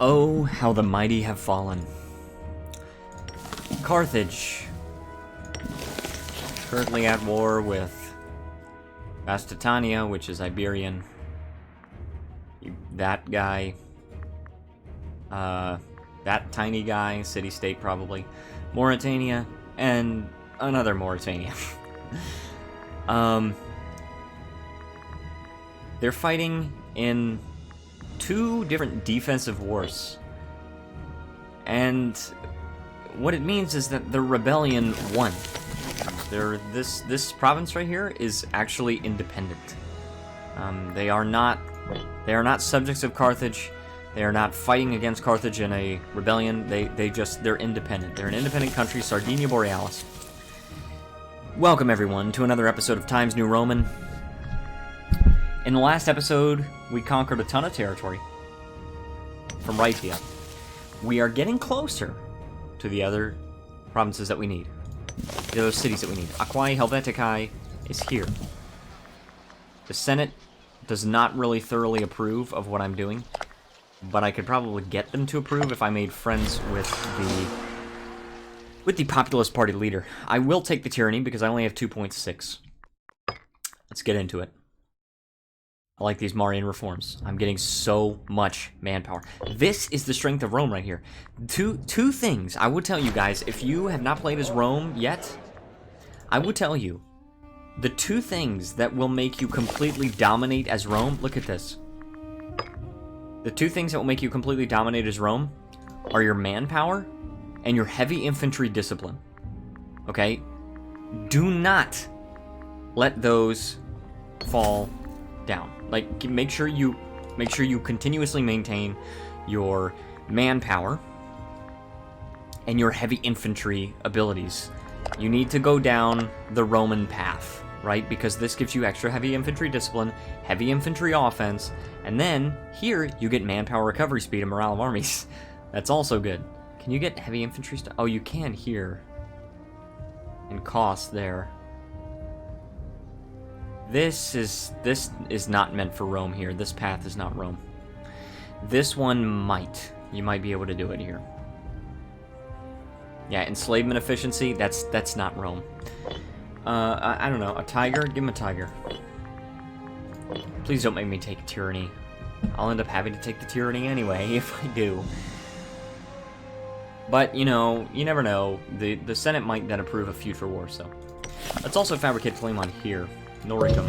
Oh, how the mighty have fallen. Carthage. Currently at war with Vastitania, which is Iberian. That guy. That tiny guy, city-state probably. Mauritania, and another Mauritania. They're fighting in 2 different defensive wars. And what it means is that the rebellion won. This province right here is actually independent. They are not subjects of Carthage. They are not fighting against Carthage in a rebellion. They're independent. They're an independent country, Sardinia Borealis. Welcome everyone to another episode of Times New Roman. In the last episode, we conquered a ton of territory from Rhaetia. We are getting closer to the other provinces that we need. The other cities that we need. Aquae Helveticae is here. The Senate does not really thoroughly approve of what I'm doing, but I could probably get them to approve if I made friends with the Populist Party leader. I will take the tyranny because I only have 2.6. Let's get into it. I like these Marian reforms. I'm getting so much manpower. This is the strength of Rome right here. Two things I would tell you guys, if you have not played as Rome yet, I would tell you the 2 things that will make you completely dominate as Rome. Look at this. The 2 things that will make you completely dominate as Rome are your manpower and your heavy infantry discipline. Okay? Do not let those fall down. Like, make sure you continuously maintain your manpower and your heavy infantry abilities. You need to go down the Roman path, right? Because this gives you extra heavy infantry discipline, heavy infantry offense, and then here you get manpower recovery speed and morale of armies. That's also good. Can you get heavy infantry stuff? Oh, you can here. And cost there. This is not meant for Rome here. This path is not Rome. This one might. You might be able to do it here. Yeah, enslavement efficiency, that's not Rome. I don't know, a tiger? Give him a tiger. Please don't make me take a tyranny. I'll end up having to take the tyranny anyway, if I do. But, you know, you never know. The Senate might then approve a future war, so. Let's also fabricate flame on here. Noricum.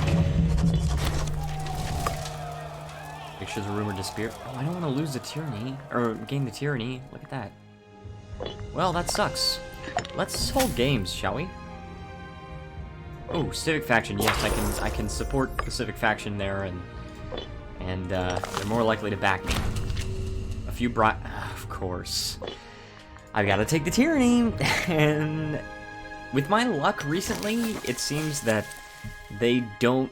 Make sure the rumor disappear. Oh, I don't want to lose the tyranny, or gain the tyranny. Look at that. Well, that sucks. Let's hold games, shall we? Oh, civic faction. Yes, I can support the civic faction there, and they're more likely to back me. A few of course. I've got to take the tyranny, and with my luck recently, it seems that they don't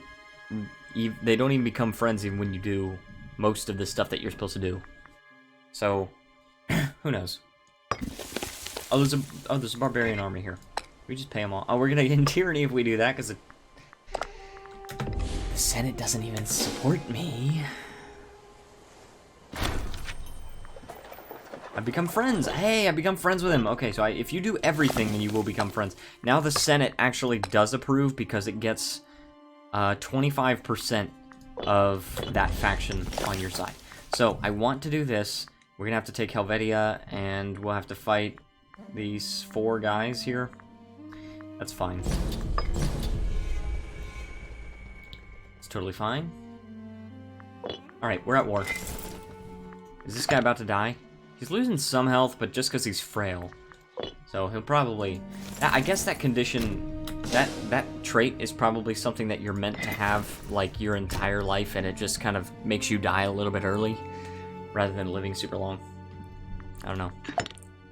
even become friends even when you do most of the stuff that you're supposed to do. So, who knows? Oh, there's a barbarian army here. We just pay them all. Oh, we're gonna get in tyranny if we do that, because the Senate doesn't even support me. I've become friends. Hey, I've become friends with him. Okay, so if you do everything, then you will become friends. Now the Senate actually does approve because it gets 25% of that faction on your side. So I want to do this. We're gonna have to take Helvetia, and we'll have to fight these 4 guys here. That's fine. It's totally fine. Alright, we're at war. Is this guy about to die? He's losing some health, but just because he's frail. So he'll probably... I guess that condition... That trait is probably something that you're meant to have, like, your entire life, and it just kind of makes you die a little bit early, rather than living super long. I don't know.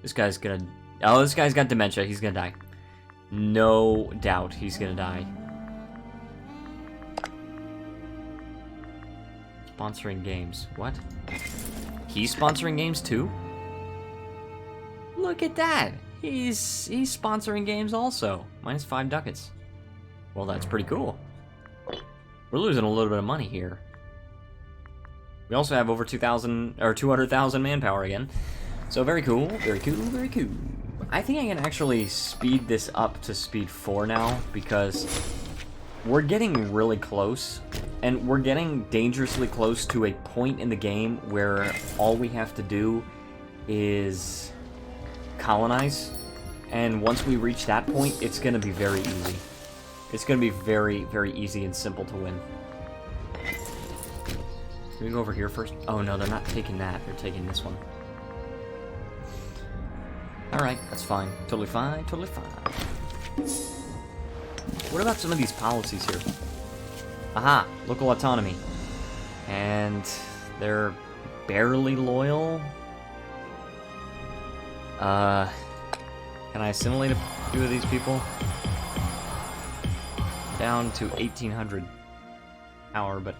This guy's gonna... Oh, this guy's got dementia. He's gonna die. No doubt he's gonna die. Sponsoring games. What? He's sponsoring games too? Look at that! He's sponsoring games also. Minus 5 ducats. Well, that's pretty cool. We're losing a little bit of money here. We also have over 2,000 or 200,000 manpower again. So very cool, very cool, very cool. I think I can actually speed this up to speed 4 now because we're getting really close, and we're getting dangerously close to a point in the game where all we have to do is colonize, and once we reach that point, it's going to be very easy. It's going to be very, very easy and simple to win. Can we go over here first? Oh no, they're not taking that. They're taking this one. Alright, that's fine. Totally fine, totally fine. What about some of these policies here? Aha, local autonomy. And they're barely loyal. Can I assimilate a few of these people? Down to 1,800 power, but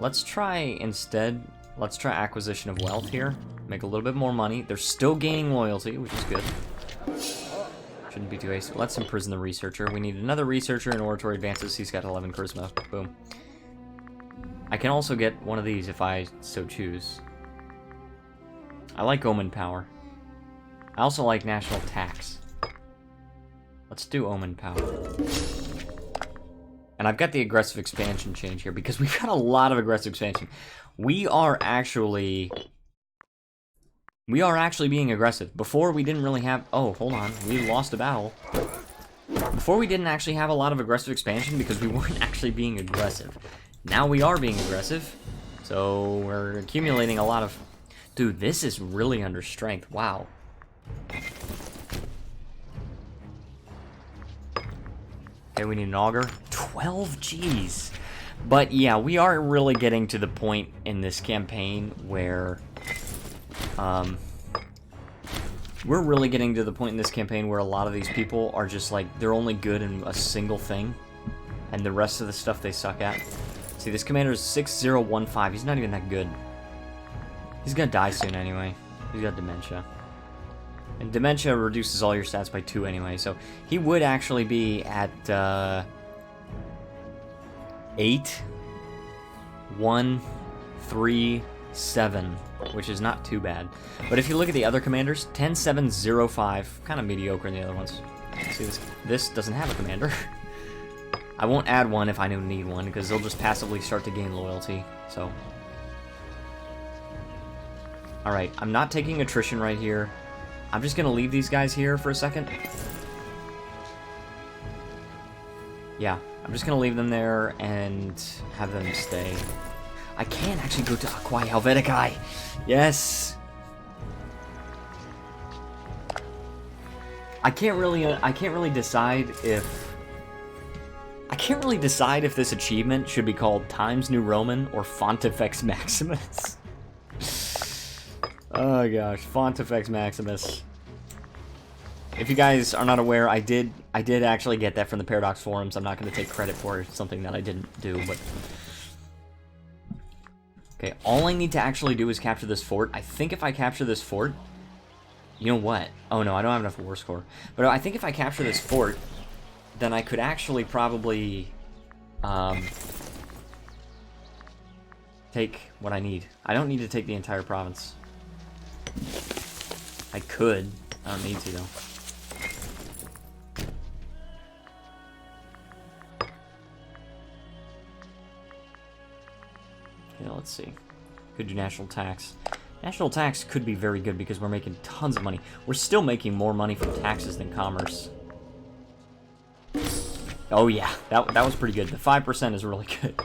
let's try instead. Let's try acquisition of wealth here. Make a little bit more money. They're still gaining loyalty, which is good. Shouldn't be too hasty. Let's imprison the researcher. We need another researcher in oratory advances. He's got 11 charisma. Boom. I can also get one of these if I so choose. I like omen power. I also like national tax. Let's do omen power. And I've got the aggressive expansion change here because we've got a lot of aggressive expansion. We are actually being aggressive. Before we didn't really have... Oh, hold on. We lost a battle. Before we didn't actually have a lot of aggressive expansion because we weren't actually being aggressive. Now we are being aggressive. So we're accumulating a lot of... Dude, this is really under strength. Wow. Okay, we need an auger. 12 Gs. But yeah, we are really getting to the point in this campaign where... we're really getting to the point in this campaign where a lot of these people are just like, they're only good in a single thing, and the rest of the stuff they suck at. See, this commander is 6015. He's not even that good. He's gonna die soon anyway. He's got dementia. And dementia reduces all your stats by 2 anyway, so he would actually be at 8, 1, 3, 7, which is not too bad. But if you look at the other commanders, 10, 7, 0, 5, kind of mediocre in the other ones. See, this doesn't have a commander. I won't add one if I don't need one, because they'll just passively start to gain loyalty, so. Alright, I'm not taking attrition right here. I'm just going to leave these guys here for a second. Yeah, I'm just going to leave them there and have them stay. I can actually go to Aquae Helveticae. Yes. I can't really decide if this achievement should be called Times New Roman or Fontifex Maximus. Oh gosh, Fontifex Maximus. If you guys are not aware, I did actually get that from the Paradox forums. I'm not going to take credit for it. It's something that I didn't do, but... Okay, all I need to actually do is capture this fort. I think if I capture this fort... You know what? Oh no, I don't have enough war score. But I think if I capture this fort, then I could actually probably... take what I need. I don't need to take the entire province. I could. I don't need to, though. Okay, let's see. Could do national tax. National tax could be very good because we're making tons of money. We're still making more money from taxes than commerce. Oh yeah, that was pretty good. The 5% is really good.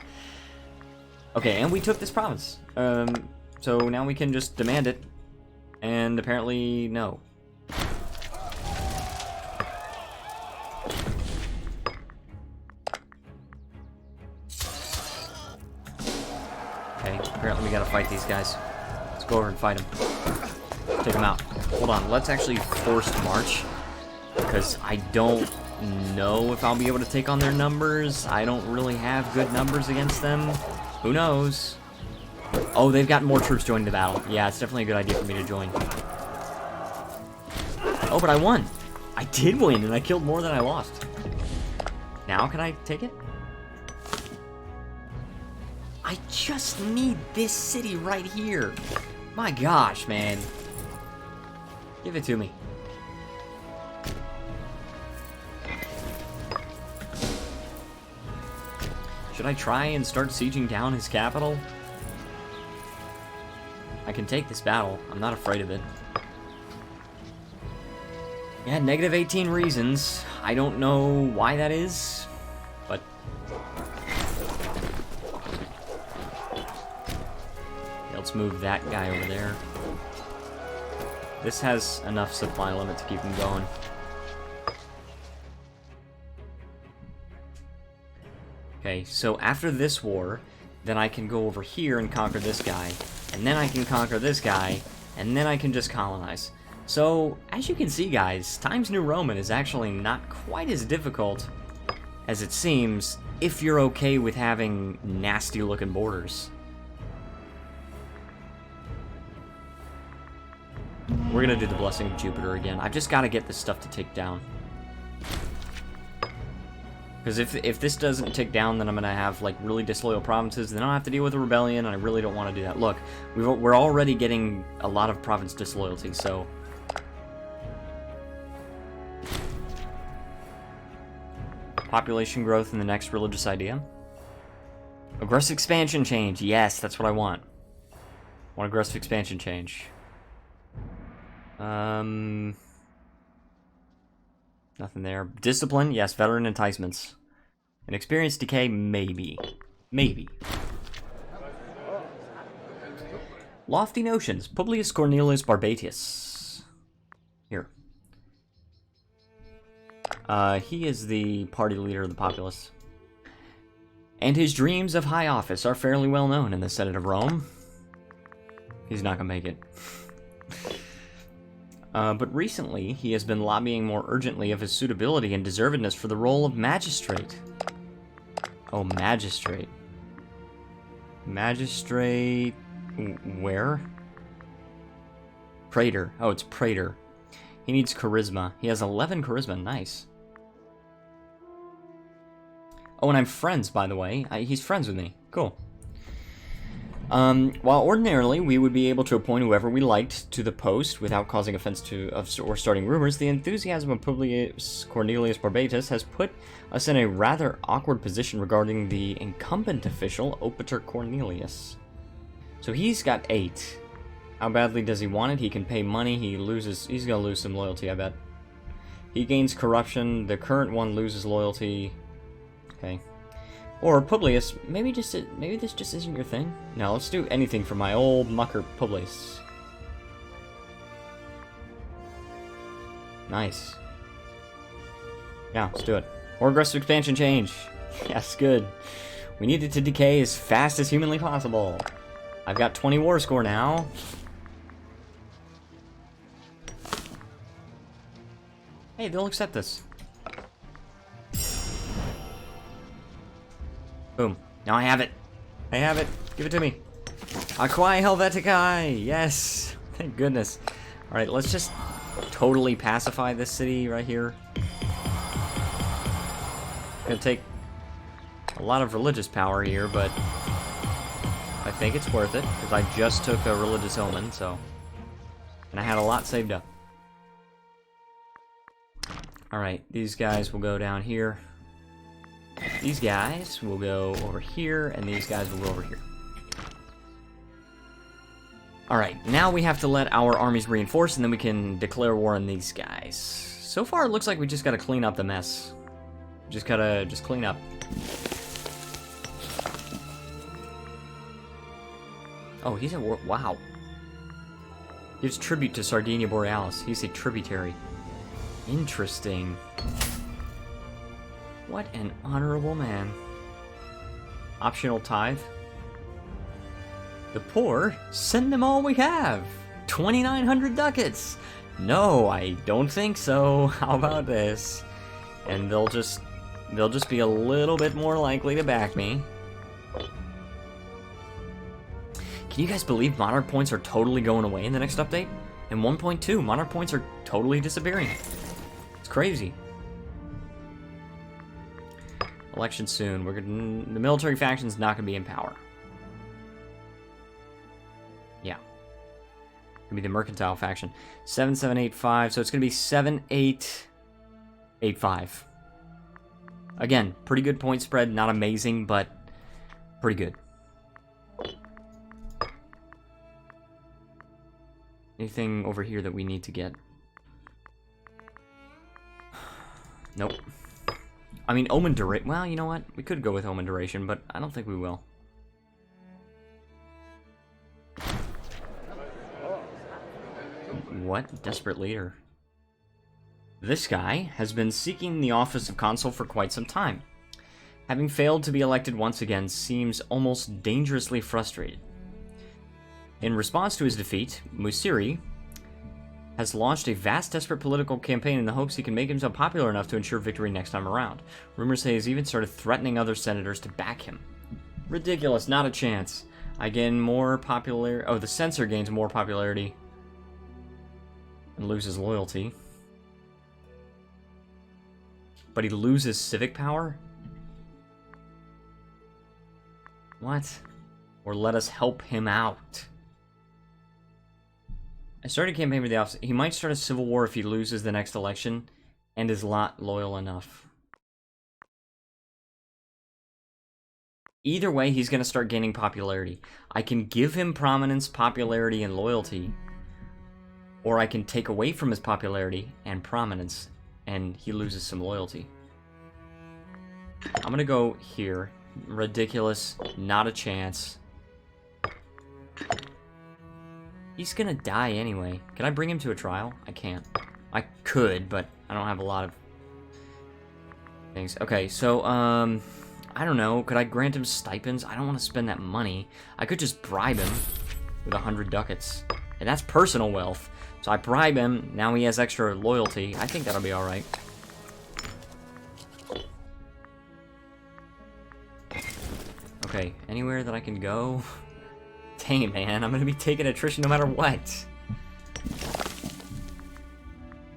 Okay, and we took this province. So now we can just demand it. And apparently, no. Okay, apparently we gotta fight these guys. Let's go over and fight them. Take them out. Hold on, let's actually forced march. Because I don't know if I'll be able to take on their numbers. I don't really have good numbers against them. Who knows? Oh, they've got more troops joining the battle. Yeah, it's definitely a good idea for me to join. Oh, but I won. I did win, and I killed more than I lost. Now can I take it? I just need this city right here. My gosh, man. Give it to me. Should I try and start sieging down his capital? I can take this battle. I'm not afraid of it. Yeah, negative 18 reasons. I don't know why that is, but... Okay, let's move that guy over there. This has enough supply limit to keep him going. Okay, so after this war, then I can go over here and conquer this guy, and then I can conquer this guy, and then I can just colonize. So, as you can see, guys, Times New Roman is actually not quite as difficult as it seems if you're okay with having nasty-looking borders. We're gonna do the Blessing of Jupiter again. I've just got to get this stuff to tick down. Because if this doesn't tick down, then I'm going to have, like, really disloyal provinces, then I'll have to deal with a rebellion, and I really don't want to do that. Look, we're already getting a lot of province disloyalty, so... Population growth in the next religious idea. Aggressive expansion change. Yes, that's what I want. I want aggressive expansion change. Nothing there. Discipline, yes. Veteran enticements. And experience decay, maybe. Maybe. Lofty notions. Publius Cornelius Barbatius. Here. He is the party leader of the populace. And his dreams of high office are fairly well known in the Senate of Rome. He's not gonna make it. But recently, he has been lobbying more urgently of his suitability and deservedness for the role of magistrate. Oh, magistrate. Magistrate... where? Praetor. Oh, it's Praetor. He needs charisma. He has 11 charisma. Nice. Oh, and I'm friends, by the way. He's friends with me. Cool. While ordinarily we would be able to appoint whoever we liked to the post without causing offense or starting rumors, the enthusiasm of Publius Cornelius Barbatus has put us in a rather awkward position regarding the incumbent official, Opater Cornelius. So he's got 8. How badly does he want it? He can pay money. He's gonna lose some loyalty, I bet. He gains corruption. The current one loses loyalty. Okay. Or Publius, maybe this just isn't your thing? No, let's do anything for my old mucker Publius. Nice. Yeah, let's do it. More aggressive expansion change. Yes, good. We need it to decay as fast as humanly possible. I've got 20 war score now. Hey, they'll accept this. Boom. Now I have it. I have it. Give it to me. Aquae Helveticae. Yes. Thank goodness. Alright, let's just totally pacify this city right here. Gonna take a lot of religious power here, but I think it's worth it, because I just took a religious omen, so... And I had a lot saved up. Alright, these guys will go down here. These guys will go over here, and these guys will go over here. Alright, now we have to let our armies reinforce, and then we can declare war on these guys. So far, it looks like we just gotta clean up the mess. Just clean up. Oh, he's at war. Wow. Gives tribute to Sardinia Borealis. He's a tributary. Interesting. What an honorable man. Optional tithe. The poor, send them all we have. 2,900 ducats. No, I don't think so. How about this? And they'll just be a little bit more likely to back me. Can you guys believe monarch points are totally going away in the next update? In 1.2, monarch points are totally disappearing. It's crazy. Election soon. The military faction's not going to be in power. Yeah. Gonna be the mercantile faction. 7785, so it's gonna be 7885. Again, pretty good point spread, not amazing, but pretty good. Anything over here that we need to get? Nope. I mean, Omen Duration. Well, you know what? We could go with Omen Duration, but I don't think we will. What? Desperate leader. This guy has been seeking the office of consul for quite some time. Having failed to be elected once again, seems almost dangerously frustrated. In response to his defeat, Musiri has launched a vast, desperate political campaign in the hopes he can make himself popular enough to ensure victory next time around. Rumors say he's even started threatening other senators to back him. Ridiculous, not a chance. I gain more popularity. Oh, the censor gains more popularity and loses loyalty. But he loses civic power? What? Or let us help him out. I started a campaign for the office. He might start a civil war if he loses the next election and is not loyal enough. Either way, he's going to start gaining popularity. I can give him prominence, popularity, and loyalty, or I can take away from his popularity and prominence, and he loses some loyalty. I'm going to go here. Ridiculous. Not a chance. He's gonna die anyway. Can I bring him to a trial? I can't. I could, but I don't have a lot of things. Okay, so, I don't know. Could I grant him stipends? I don't want to spend that money. I could just bribe him with 100 ducats. And that's personal wealth. So I bribe him. Now he has extra loyalty. I think that'll be alright. Okay, anywhere that I can go? Dang it, man. I'm gonna be taking attrition no matter what.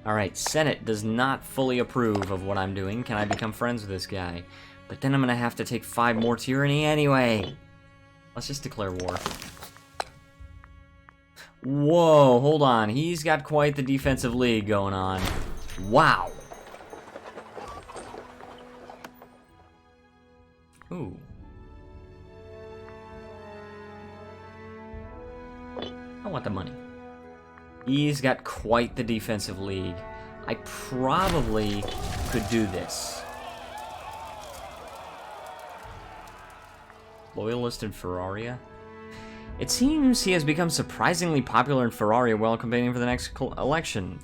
Alright, Senate does not fully approve of what I'm doing. Can I become friends with this guy? But then I'm gonna have to take 5 more tyranny anyway. Let's just declare war. Whoa, hold on. He's got quite the defensive league going on. Wow. Ooh. I want the money. He's got quite the defensive league. I probably could do this. Loyalist in Ferraria? It seems he has become surprisingly popular in Ferraria while campaigning for the next election.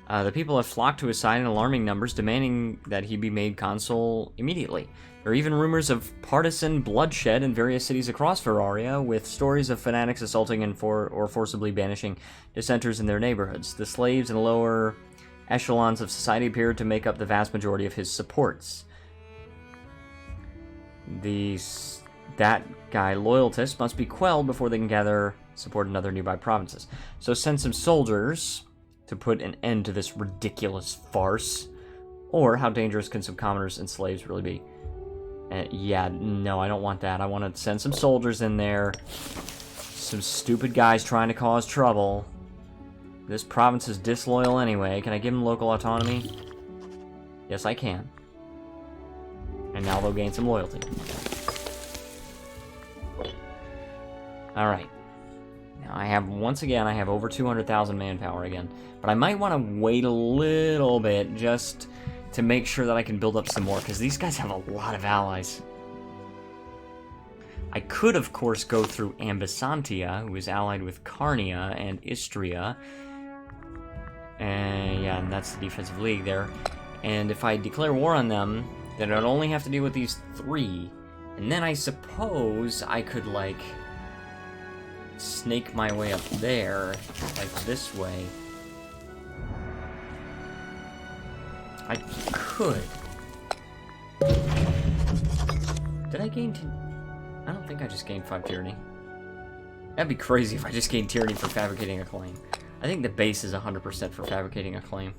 The people have flocked to his side in alarming numbers, demanding that he be made consul immediately. There are even rumors of partisan bloodshed in various cities across Ferraria, with stories of fanatics assaulting and forcibly banishing dissenters in their neighborhoods. The slaves and lower echelons of society appear to make up the vast majority of his supports. That guy, loyalists, must be quelled before they can gather support in other nearby provinces. So send some soldiers to put an end to this ridiculous farce. Or how dangerous can some commoners and slaves really be? Yeah, no, I don't want that. I want to send some soldiers in there. Some stupid guys trying to cause trouble. This province is disloyal anyway. Can I give them local autonomy? Yes, I can. And now they'll gain some loyalty. Alright. Now I have, once again, I have over 200,000 manpower again. But I might want to wait a little bit just to make sure that I can build up some more, because these guys have a lot of allies. I could, of course, go through Ambisantia, who is allied with Carnia and Istria. And yeah, and that's the defensive league there. And if I declare war on them, then I'd only have to deal with these 3. And then I suppose I could, like, snake my way up there, like this way. I could. Did I gain... I don't think I just gained 5 tyranny. That'd be crazy if I just gained tyranny for fabricating a claim. I think the base is 100% for fabricating a claim.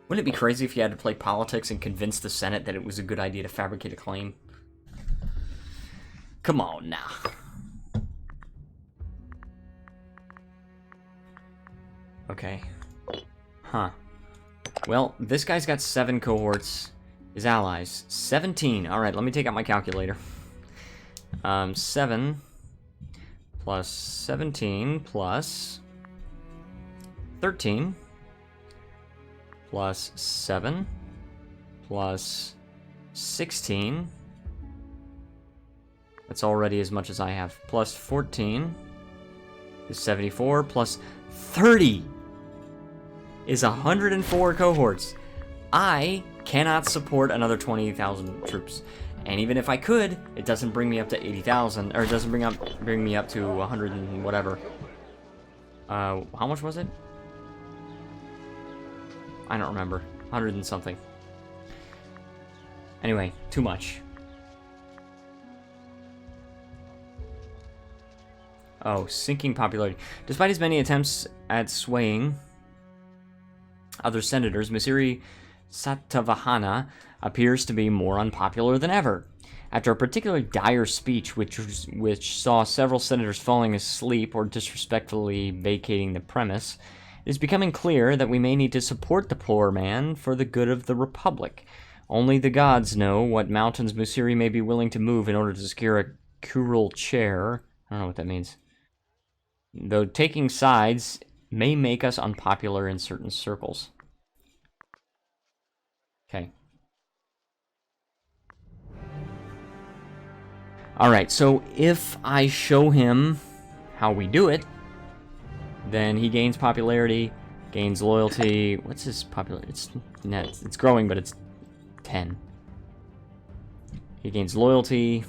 Wouldn't it be crazy if you had to play politics and convince the Senate that it was a good idea to fabricate a claim? Come on now. Okay. Huh. Well, this guy's got 7 cohorts. His allies, 17. Alright, let me take out my calculator. 7 plus 17 plus 13 plus 7 plus 16. That's already as much as I have. Plus 14 is 74. Plus 30 is 104 cohorts. I cannot support another 20,000 troops. And even if I could, it doesn't bring me up to 80,000, or it doesn't bring me up to 100 and whatever. How much was it? I don't remember. 100 and something. Anyway, too much. Oh, sinking popularity. Despite his many attempts at swaying other senators, Misiri Satavahana appears to be more unpopular than ever. After a particularly dire speech which saw several senators falling asleep or disrespectfully vacating the premise, it is becoming clear that we may need to support the poor man for the good of the Republic. Only the gods know what mountains Musiri may be willing to move in order to secure a curule chair. I don't know what that means. Though taking sides may make us unpopular in certain circles. Okay. Alright, so if I show him how we do it, then he gains popularity, gains loyalty. What's his popularity? It's growing, but it's 10. He gains loyalty,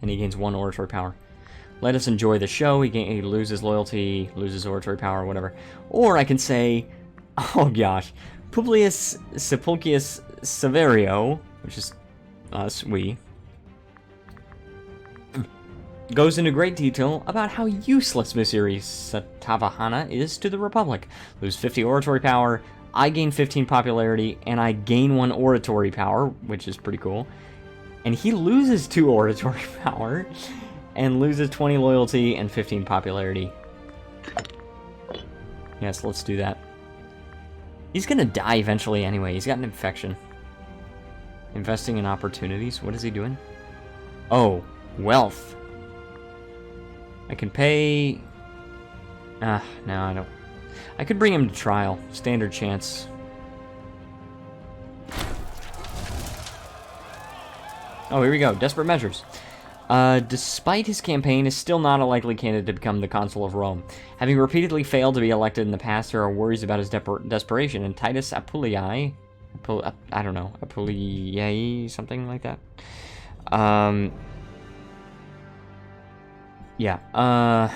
and he gains 1 oratory power. Let us enjoy the show. He loses loyalty, loses oratory power, whatever. Or I can say, oh gosh, Publius Sepulchrius Severio, which is us, we, goes into great detail about how useless Misiri Satavahana is to the Republic. Lose 50 oratory power, I gain 15 popularity, and I gain 1 oratory power, which is pretty cool. And he loses 2 oratory power, and loses 20 loyalty and 15 popularity. Yes, let's do that. He's gonna die eventually anyway. He's got an infection. Investing in opportunities. What is he doing? Oh, wealth. I can pay... no, I don't. I could bring him to trial. Standard chance. Oh, here we go. Desperate measures. Despite his campaign, is still not a likely candidate to become the consul of Rome. Having repeatedly failed to be elected in the past, there are worries about his desperation, and Titus Apulii... I don't know. Apulii... something like that. Yeah,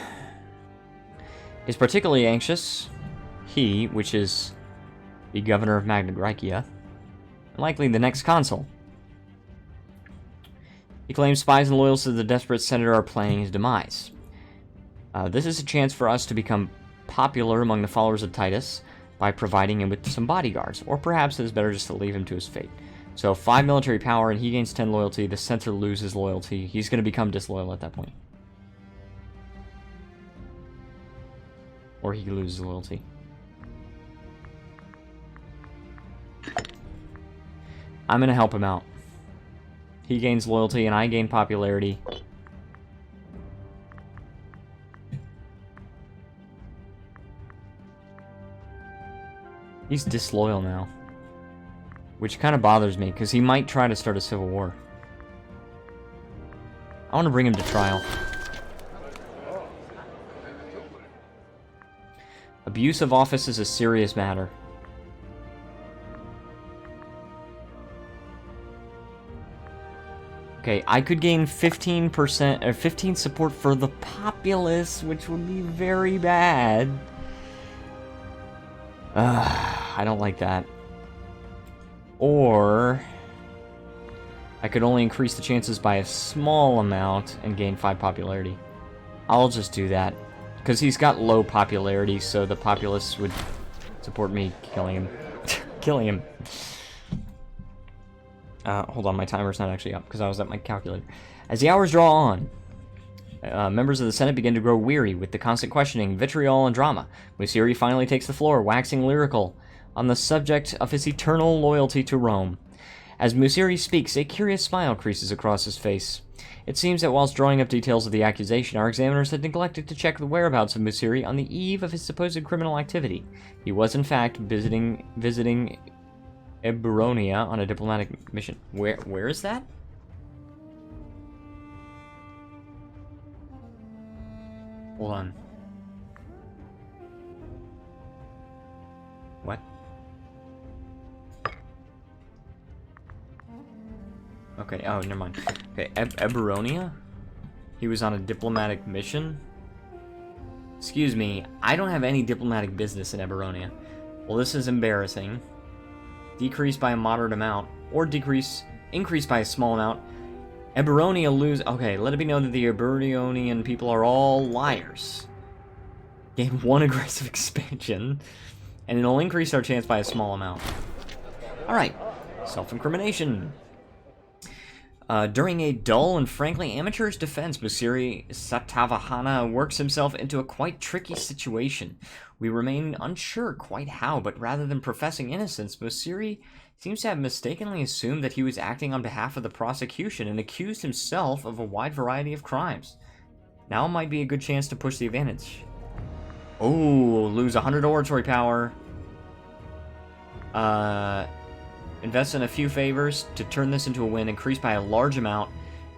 is particularly anxious. He, which is the governor of Magna Graecia, and likely the next consul. He claims spies and loyalists of the desperate senator are planning his demise. This is a chance for us to become popular among the followers of Titus by providing him with some bodyguards, or perhaps it is better just to leave him to his fate. So 5 military power and he gains 10 loyalty, the censor loses loyalty. He's going to become disloyal at that point. Or he loses loyalty. I'm going to help him out. He gains loyalty and I gain popularity. He's disloyal now. Which kind of bothers me, because he might try to start a civil war. I want to bring him to trial. Abuse of office is a serious matter. Okay, I could gain 15% or 15 support for the populace, which would be very bad. I don't like that. Or I could only increase the chances by a small amount and gain 5 popularity. I'll just do that. Because he's got low popularity, so the populace would support me killing him. Killing him. Hold on, my timer's not actually up, because I was at my calculator. As the hours draw on, Members of the Senate begin to grow weary with the constant questioning, vitriol, and drama. Musiri finally takes the floor, waxing lyrical on the subject of his eternal loyalty to Rome. As Musiri speaks, a curious smile creases across his face. It seems that whilst drawing up details of the accusation, our examiners had neglected to check the whereabouts of Musiri on the eve of his supposed criminal activity. He was, in fact, visiting Eburonia on a diplomatic mission. Where is that? Hold on. What? Okay, oh, never mind. Okay, Eburonia? He was on a diplomatic mission? Excuse me, I don't have any diplomatic business in Eburonia. Well, this is embarrassing. Decrease by a moderate amount, or increase by a small amount. Eburonia lose. Okay, let it be known that the Eburonian people are all liars. Gain 1 aggressive expansion, and it'll increase our chance by a small amount. Alright, self-incrimination. During a dull and frankly amateurish defense, Musiri Satavahana works himself into a quite tricky situation. We remain unsure quite how, but rather than professing innocence, Musiri seems to have mistakenly assumed that he was acting on behalf of the prosecution and accused himself of a wide variety of crimes. Now might be a good chance to push the advantage. Oh, lose 100 oratory power. Invest in a few favors to turn this into a win. Increase by a large amount.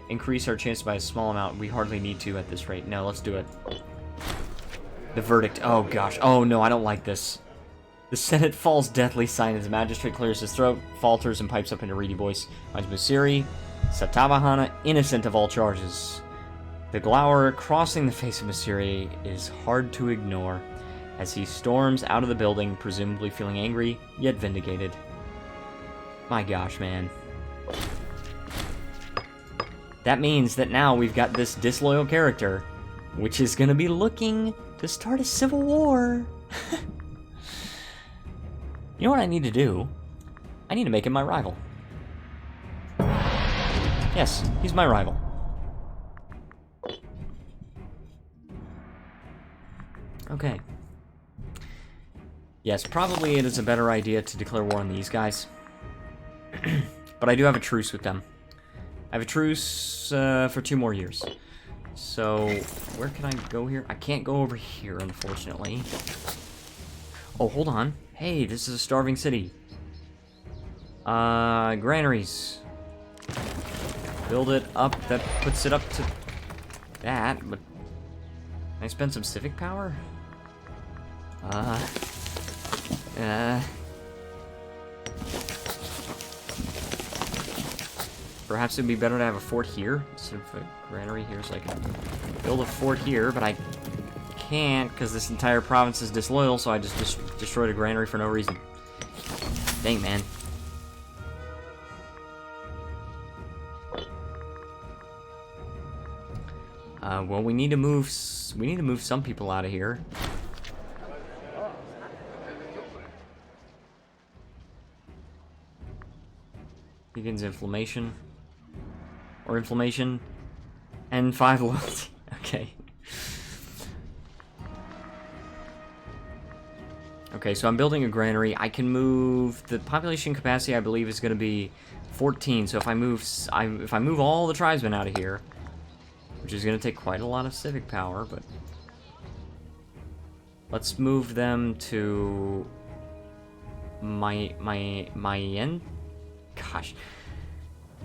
Increase our chance by a small amount. We hardly need to at this rate. No, let's do it. The verdict. Oh, gosh. Oh, no, I don't like this. The Senate falls deathly silent as the magistrate clears his throat, falters, and pipes up in a reedy voice. Finds Musiri Satavahana innocent of all charges. The glower crossing the face of Musiri is hard to ignore as he storms out of the building, presumably feeling angry, yet vindicated. My gosh, man. That means that now we've got this disloyal character, which is going to be looking to start a civil war. You know what I need to do? I need to make him my rival. Yes, he's my rival. Okay. Yes, probably it is a better idea to declare war on these guys. But I do have a truce with them. I have a truce for 2 more years. So, where can I go here? I can't go over here, unfortunately. Oh, hold on. Hey, this is a starving city. Granaries. Build it up. That puts it up to that, but can I spend some civic power? Perhaps it'd be better to have a fort here instead of a granary here, so I can build a fort here, but I can't because this entire province is disloyal, so I just destroyed a granary for no reason. Dang, man. Well, we need to move some people out of here. Begins inflammation. Or inflammation. And 5 loyalty. Okay. Okay, so I'm building a granary. I can move... The population capacity, I believe, is going to be 14. So if I move all the tribesmen out of here, which is going to take quite a lot of civic power, but... Let's move them to... Gosh.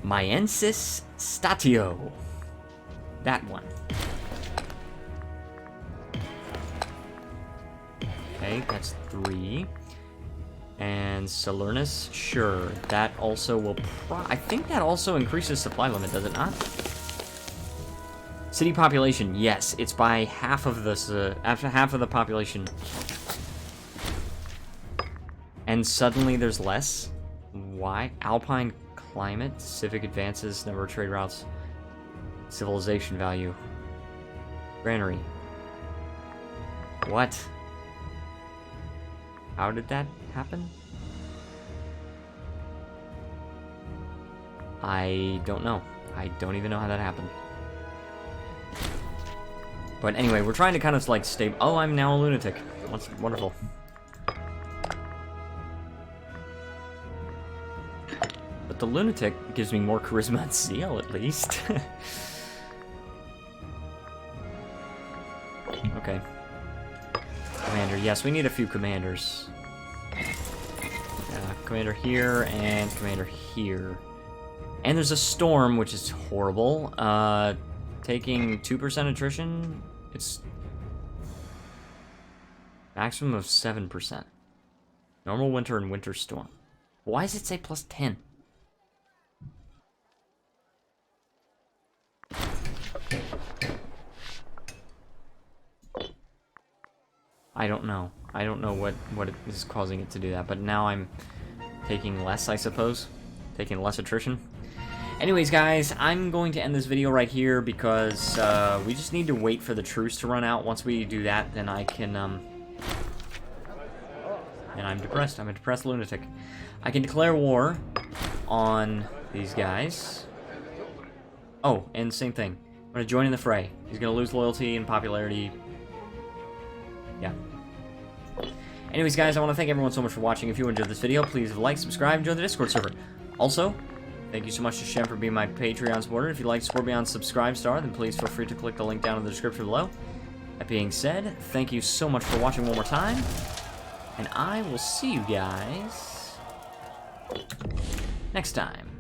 Maiensis Statio. That one. Okay, that's 3. And Salernus, sure. That also will I think that also increases supply limit, does it not? City population, yes. It's by half of this, after half of the population. And suddenly there's less? Why? Alpine climate, civic advances, number of trade routes, civilization value. Granary. What? How did that happen? I don't know. I don't even know how that happened. But anyway, we're trying to kind of like stay. Oh, I'm now a lunatic. That's wonderful. But the lunatic gives me more charisma and zeal, at least. Okay. Commander. Yes, we need a few commanders. Commander here and commander here. And there's a storm, which is horrible. Taking 2% attrition. It's maximum of 7%. Normal winter and winter storm. Why does it say plus 10? I don't know. I don't know what it is causing it to do that, but now I'm taking less, I suppose. Taking less attrition. Anyways, guys, I'm going to end this video right here because we just need to wait for the truce to run out. Once we do that, then I can, and I'm depressed. I'm a depressed lunatic. I can declare war on these guys. Oh, and same thing. I'm going to join in the fray. He's going to lose loyalty and popularity. Yeah. Anyways, guys, I want to thank everyone so much for watching. If you enjoyed this video, please like, subscribe, and join the Discord server. Also, thank you so much to Shem for being my Patreon supporter. If you'd like to support me on Subscribe Star, then please feel free to click the link down in the description below. That being said, thank you so much for watching one more time, and I will see you guys next time.